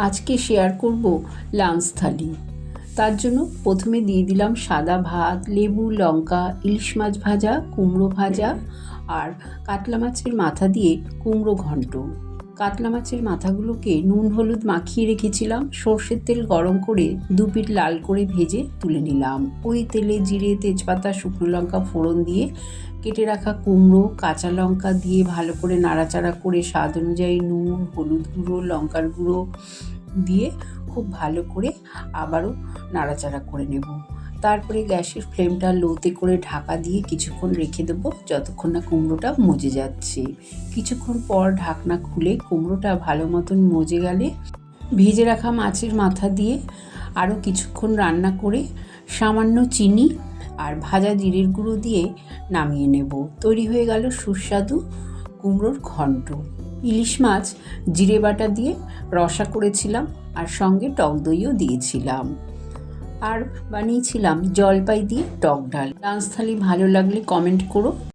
আজকে শেয়ার করব লাঞ্চ থালি। তার জন্য প্রথমে দিয়ে দিলাম সাদা ভাত, লেবু, লঙ্কা, ইলিশ মাছ ভাজা, কুমড়ো ভাজা আর কাতলা মাছের মাথা দিয়ে কুমড়ো ঘন্ট। কাতলা মাছের মাথাগুলোকে নুন হলুদ মাখিয়ে রেখেছিলাম। সর্ষের তেল গরম করে দু পিঠ লাল করে ভেজে তুলে নিলাম। ওই তেলে জিরে, তেজপাতা, শুকনো লঙ্কা ফোড়ন দিয়ে কেটে রাখা কুমড়ো, কাঁচা লঙ্কা দিয়ে ভালো করে নাড়াচাড়া করে স্বাদ অনুযায়ী নুন, হলুদ গুঁড়ো, লঙ্কার গুঁড়ো দিয়ে খুব ভালো করে আবারও নাড়াচাড়া করে নেব। তারপরে গ্যাসের ফ্লেমটা লোতে করে ঢাকা দিয়ে কিছুক্ষণ রেখে দেবো, যতক্ষণ না কুমড়োটা মজে যাচ্ছে। কিছুক্ষণ পর ঢাকনা খুলে কুমড়োটা ভালো মতন মজে গেলে ভেজে রাখা মাছের মাথা দিয়ে আরও কিছুক্ষণ রান্না করে সামান্য চিনি আর ভাজা জিরের গুঁড়ো দিয়ে নামিয়ে নেব। তৈরি হয়ে গেল সুস্বাদু কুমড়োর ঘন্ট। ইলিশ মাছ জিরে বাটা দিয়ে রসা করেছিলাম আর সঙ্গে টক দইও দিয়েছিলাম, আর বানিয়েছিলাম জলপাই দিয়ে টক ডাল। লাঞ্চ থালি ভালো লাগলে কমেন্ট করো।